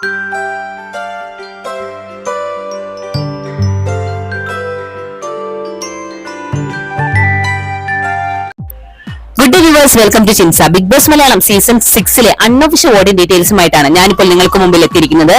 Good viewers, welcome to Chinsa. Bigg Boss Malayalam season 6 unofficial ഓഡിയൻ ഡീറ്റെയിൽസുമായിട്ടാണ് ഞാനിപ്പോൾ നിങ്ങൾക്ക് മുമ്പിൽ എത്തിയിരിക്കുന്നത്.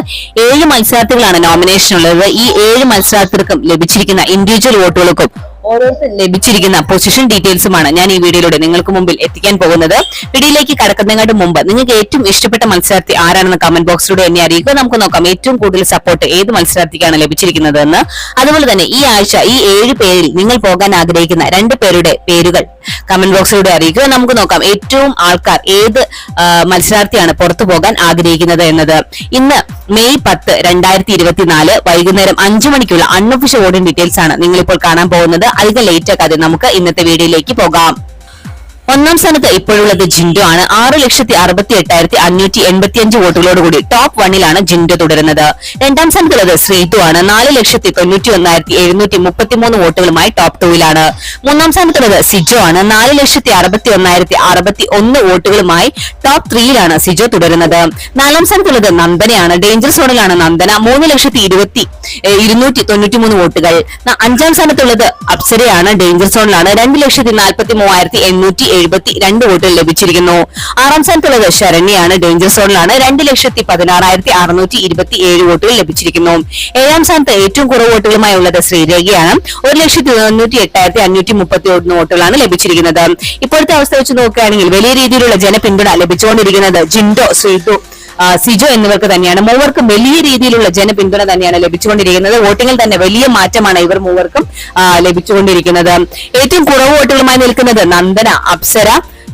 7 മത്സരാർത്ഥികളാണ് നോമിനേഷൻ ഉള്ളത്. ഈ 7 മത്സരാർത്ഥികൾക്കും ലഭിച്ചിരിക്കുന്ന ഇൻഡിവിജ്വൽ വോട്ടുകൾക്കും ഓരോരുത്തരും ലഭിച്ചിരിക്കുന്ന പൊസിഷൻ ഡീറ്റെയിൽസുമാണ് ഞാൻ ഈ വീഡിയോയിലൂടെ നിങ്ങൾക്ക് മുമ്പിൽ എത്തിക്കാൻ പോകുന്നത്. വീഡിയോയിലേക്ക് കടക്കുന്നതിനു മുമ്പ് നിങ്ങൾക്ക് ഏറ്റവും ഇഷ്ടപ്പെട്ട മത്സരാർത്ഥി ആരാണെന്ന് കമന്റ് ബോക്സിലൂടെ എന്നെ അറിയിക്കുക. നമുക്ക് നോക്കാം ഏറ്റവും കൂടുതൽ സപ്പോർട്ട് ഏത് മത്സരാർത്ഥിക്കാണ് ലഭിച്ചിരിക്കുന്നത് എന്ന്. അതുപോലെ തന്നെ ഈ ആഴ്ച ഈ 7 പേരിൽ നിങ്ങൾ പോകാൻ ആഗ്രഹിക്കുന്ന 2 പേരുടെ പേരുകൾ കമന്റ് ബോക്സിലൂടെ അറിയിക്കുക. നമുക്ക് നോക്കാം ഏറ്റവും ആൾക്കാർ ഏത് മത്സരാർത്ഥിയാണ് പുറത്തു പോകാൻ ആഗ്രഹിക്കുന്നത് എന്നത്. ഇന്ന് മെയ് 10, 2024 വൈകുന്നേരം 5 മണിക്കുള്ള അൺഒഫീഷ്യൽ ഓഡിയൻ ഡീറ്റെയിൽസ് ആണ് നിങ്ങളിപ്പോൾ കാണാൻ പോകുന്നത്. അധികം ലേറ്റ് ആക്കാതെ നമുക്ക് ഇന്നത്തെ വീഡിയോയിലേക്ക് പോകാം. 1ാം സ്ഥാനത്ത് ഇപ്പോഴുള്ളത് ജിൻഡോ ആണ്. 6,68,585 വോട്ടുകളോടുകൂടി ടോപ്പ് 1ലാണ് ജിൻഡോ തുടരുന്നത്. 2ാം സ്ഥാനത്തുള്ളത് ശ്രീതു ആണ്. 4,91,733 വോട്ടുകളുമായി ടോപ്പ് 2ലാണ്. 3ാം സ്ഥാനത്തുള്ളത് സിജോ ആണ്. 4,61,061 വോട്ടുകളുമായി ടോപ്പ് 3ലാണ് സിജോ തുടരുന്നത്. 4ാം സ്ഥാനത്തുള്ളത് നന്ദനയാണ്. ഡേഞ്ചർ സോണിലാണ് നന്ദന. 3,293 വോട്ടുകൾ. 5ാം സ്ഥാനത്തുള്ളത് അപ്സരയാണ്. ഡേഞ്ചർ സോണിലാണ്. 2,43,872 വോട്ടുകൾ ലഭിച്ചിരിക്കുന്നു. 6ാം സ്ഥാനത്തുള്ളത് ശരണ്യാണ്. ഡേഞ്ചർ സോണിലാണ്. 2,16,627 വോട്ടുകൾ ലഭിച്ചിരിക്കുന്നു. 7ാം സ്ഥാനത്ത് ഏറ്റവും കുറവ് വോട്ടുകളുമായി ഉള്ളത് ശ്രീരേഖയാണ്. 1,98,531 വോട്ടുകളാണ് ലഭിച്ചിരിക്കുന്നത്. ഇപ്പോഴത്തെ അവസ്ഥ വെച്ച് നോക്കുകയാണെങ്കിൽ വലിയ രീതിയിലുള്ള ജനപിന്തുണ ലഭിച്ചുകൊണ്ടിരിക്കുന്നത് ജിൻഡോ, ശ്രീതു, സിജോ എന്നിവർക്ക് തന്നെയാണ്. മൂവർക്കും വലിയ രീതിയിലുള്ള ജനപിന്തുണ തന്നെയാണ് ലഭിച്ചുകൊണ്ടിരിക്കുന്നത്. വോട്ടിങ്ങിൽ തന്നെ വലിയ മാറ്റമാണ് ഇവർ മൂവർക്കും ലഭിച്ചുകൊണ്ടിരിക്കുന്നത്. ഏറ്റവും കുറവ് വോട്ടുകളുമായി നിൽക്കുന്നത് നന്ദന, അപ്സര,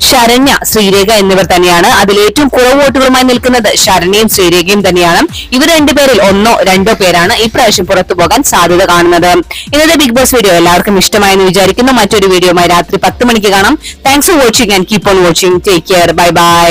ശരണ്യ, ശ്രീരേഖ എന്നിവർ തന്നെയാണ്. അതിൽ ഏറ്റവും കുറവ് വോട്ടുകളുമായി നിൽക്കുന്നത് ശരണ്യയും ശ്രീരേഖയും തന്നെയാണ്. ഇവർ 2 പേരിൽ 1ഓ 2ഓ പേരാണ് ഇപ്രാവശ്യം പുറത്തു പോകാൻ സാധ്യത കാണുന്നത്. ഇന്നത്തെ ബിഗ് ബോസ് വീഡിയോ എല്ലാവർക്കും ഇഷ്ടമായെന്ന് വിചാരിക്കുന്നു. മറ്റൊരു വീഡിയോയുമായി രാത്രി 10 മണിക്ക് കാണാം. Thanks for watching and keep on watching. Take care. Bye bye.